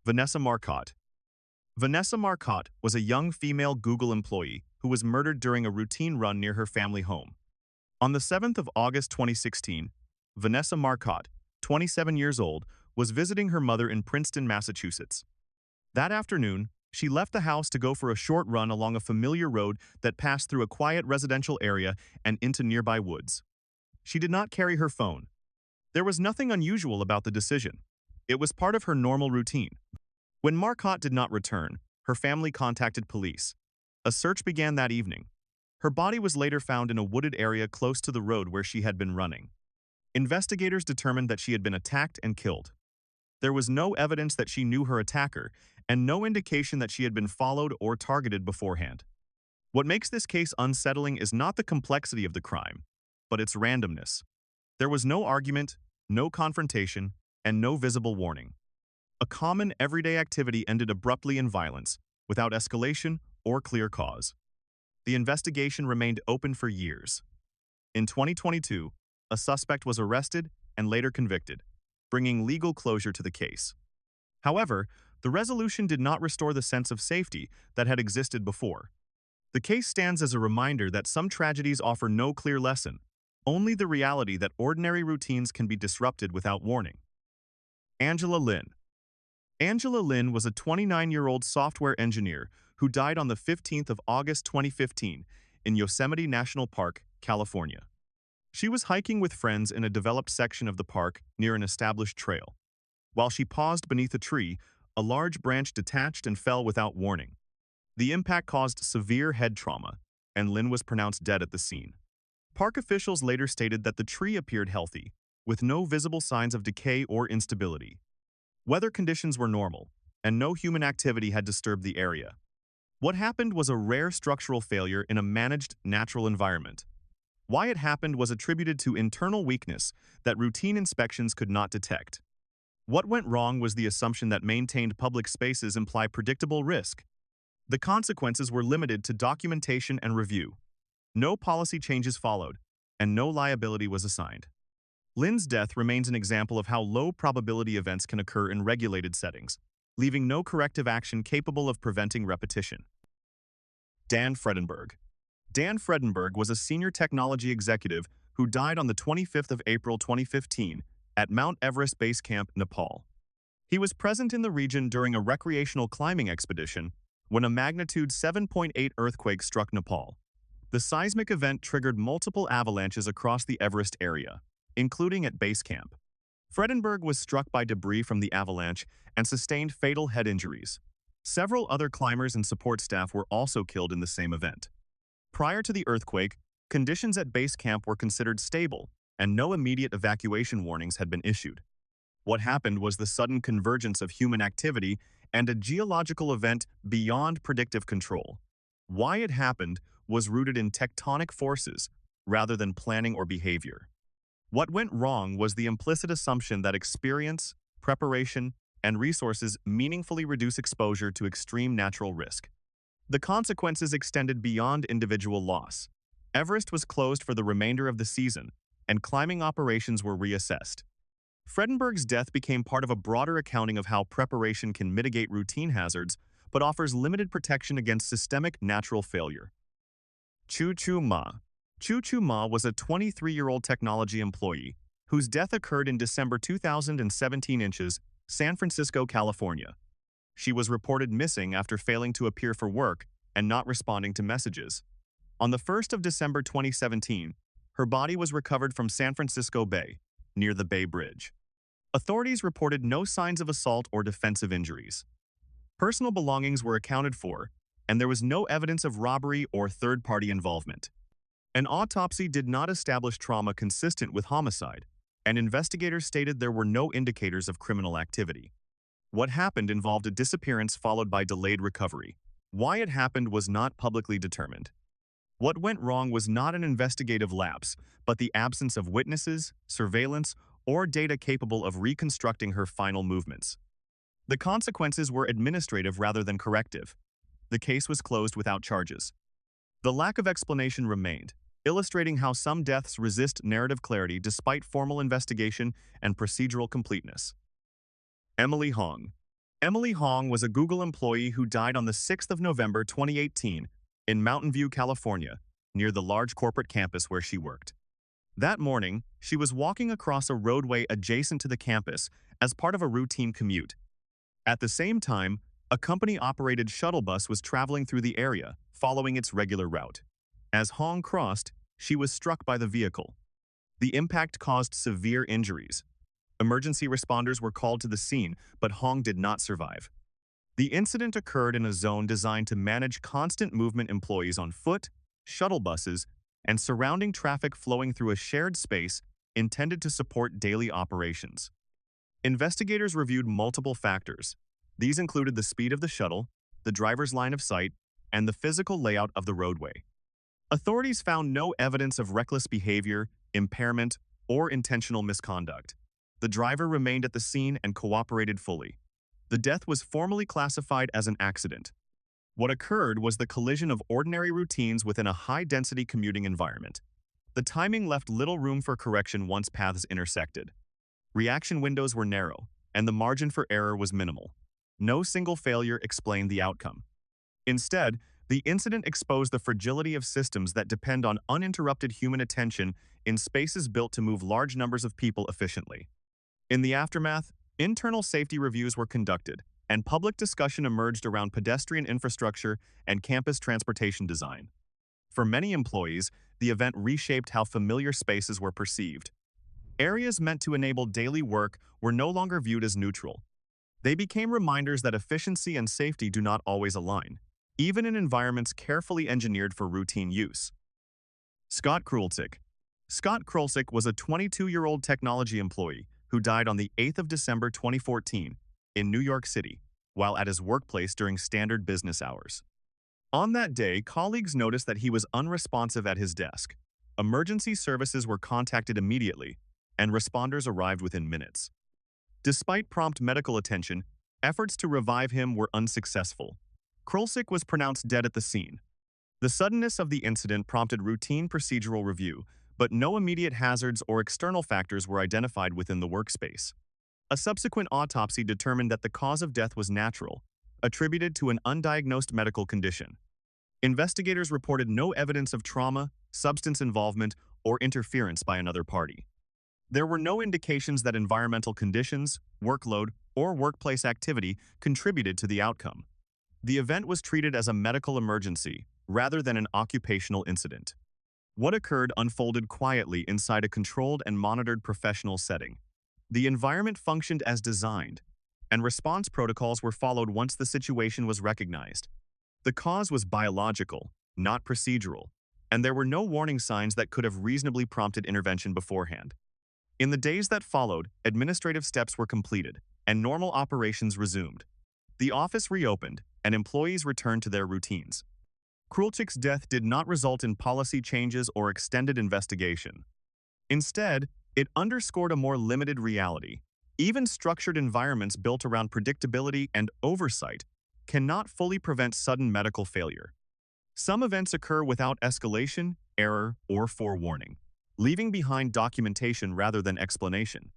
Vanessa Marcotte. Vanessa Marcotte was a young female Google employee who was murdered during a routine run near her family home. On the 7th of August 2016, Vanessa Marcotte, 27 years old, was visiting her mother in Princeton, Massachusetts. That afternoon, she left the house to go for a short run along a familiar road that passed through a quiet residential area and into nearby woods. She did not carry her phone. There was nothing unusual about the decision. It was part of her normal routine. When Marcotte did not return, her family contacted police. A search began that evening. Her body was later found in a wooded area close to the road where she had been running. Investigators determined that she had been attacked and killed. There was no evidence that she knew her attacker, and no indication that she had been followed or targeted beforehand. What makes this case unsettling is not the complexity of the crime, but its randomness. There was no argument, no confrontation, and no visible warning. A common everyday activity ended abruptly in violence, without escalation or clear cause. The investigation remained open for years. In 2022, a suspect was arrested and later convicted, bringing legal closure to the case. However, the resolution did not restore the sense of safety that had existed before. The case stands as a reminder that some tragedies offer no clear lesson, only the reality that ordinary routines can be disrupted without warning. Angela Lin. Angela Lin was a 29-year-old software engineer who died on the 15th of August 2015 in Yosemite National Park, California. She was hiking with friends in a developed section of the park near an established trail. While she paused beneath a tree, a large branch detached and fell without warning. The impact caused severe head trauma, and Lin was pronounced dead at the scene. Park officials later stated that the tree appeared healthy, with no visible signs of decay or instability. Weather conditions were normal, and no human activity had disturbed the area. What happened was a rare structural failure in a managed natural environment. Why it happened was attributed to internal weakness that routine inspections could not detect. What went wrong was the assumption that maintained public spaces imply predictable risk. The consequences were limited to documentation and review. No policy changes followed, and no liability was assigned. Lin's death remains an example of how low-probability events can occur in regulated settings, leaving no corrective action capable of preventing repetition. Dan Fredinburg. Dan Fredinburg was a senior technology executive who died on the 25th of April 2015 at Mount Everest Base Camp, Nepal. He was present in the region during a recreational climbing expedition when a magnitude 7.8 earthquake struck Nepal. The seismic event triggered multiple avalanches across the Everest area, including at base camp. Fredinburg was struck by debris from the avalanche and sustained fatal head injuries. Several other climbers and support staff were also killed in the same event. Prior to the earthquake, conditions at base camp were considered stable, and no immediate evacuation warnings had been issued. What happened was the sudden convergence of human activity and a geological event beyond predictive control. Why it happened was rooted in tectonic forces rather than planning or behavior. What went wrong was the implicit assumption that experience, preparation, and resources meaningfully reduce exposure to extreme natural risk. The consequences extended beyond individual loss. Everest was closed for the remainder of the season, and climbing operations were reassessed. Fredinburg's death became part of a broader accounting of how preparation can mitigate routine hazards, but offers limited protection against systemic natural failure. Chu Chu Ma. Chu Chu Ma was a 23-year-old technology employee whose death occurred in December 2017 in San Francisco, California. She was reported missing after failing to appear for work and not responding to messages. On the 1st of December 2017, her body was recovered from San Francisco Bay, near the Bay Bridge. Authorities reported no signs of assault or defensive injuries. Personal belongings were accounted for, and there was no evidence of robbery or third-party involvement. An autopsy did not establish trauma consistent with homicide, and investigators stated there were no indicators of criminal activity. What happened involved a disappearance followed by delayed recovery. Why it happened was not publicly determined. What went wrong was not an investigative lapse, but the absence of witnesses, surveillance, or data capable of reconstructing her final movements. The consequences were administrative rather than corrective. The case was closed without charges. The lack of explanation remained, illustrating how some deaths resist narrative clarity despite formal investigation and procedural completeness. Emily Hong. Emily Hong was a Google employee who died on the 6th of November 2018 in Mountain View, California, near the large corporate campus where she worked. That morning, she was walking across a roadway adjacent to the campus as part of a routine commute. At the same time, a company-operated shuttle bus was traveling through the area, following its regular route. As Hong crossed, she was struck by the vehicle. The impact caused severe injuries. Emergency responders were called to the scene, but Hong did not survive. The incident occurred in a zone designed to manage constant movement employees on foot, shuttle buses, and surrounding traffic flowing through a shared space intended to support daily operations. Investigators reviewed multiple factors. These included the speed of the shuttle, the driver's line of sight, and the physical layout of the roadway. Authorities found no evidence of reckless behavior, impairment, or intentional misconduct. The driver remained at the scene and cooperated fully. The death was formally classified as an accident. What occurred was the collision of ordinary routines within a high-density commuting environment. The timing left little room for correction once paths intersected. Reaction windows were narrow, and the margin for error was minimal. No single failure explained the outcome. Instead, the incident exposed the fragility of systems that depend on uninterrupted human attention in spaces built to move large numbers of people efficiently. In the aftermath, internal safety reviews were conducted, and public discussion emerged around pedestrian infrastructure and campus transportation design. For many employees, the event reshaped how familiar spaces were perceived. Areas meant to enable daily work were no longer viewed as neutral. They became reminders that efficiency and safety do not always align, even in environments carefully engineered for routine use. Scott Krulcik. Scott Krulcik was a 22-year-old technology employee who died on the 8th of December 2014 in New York City while at his workplace during standard business hours. On that day, colleagues noticed that he was unresponsive at his desk. Emergency services were contacted immediately, and responders arrived within minutes. Despite prompt medical attention, efforts to revive him were unsuccessful. Krulcik was pronounced dead at the scene. The suddenness of the incident prompted routine procedural review, but no immediate hazards or external factors were identified within the workspace. A subsequent autopsy determined that the cause of death was natural, attributed to an undiagnosed medical condition. Investigators reported no evidence of trauma, substance involvement, or interference by another party. There were no indications that environmental conditions, workload, or workplace activity contributed to the outcome. The event was treated as a medical emergency rather than an occupational incident. What occurred unfolded quietly inside a controlled and monitored professional setting. The environment functioned as designed, and response protocols were followed once the situation was recognized. The cause was biological, not procedural, and there were no warning signs that could have reasonably prompted intervention beforehand. In the days that followed, administrative steps were completed, and normal operations resumed. The office reopened, and employees returned to their routines. Krulcik's death did not result in policy changes or extended investigation. Instead, it underscored a more limited reality. Even structured environments built around predictability and oversight cannot fully prevent sudden medical failure. Some events occur without escalation, error, or forewarning, leaving behind documentation rather than explanation.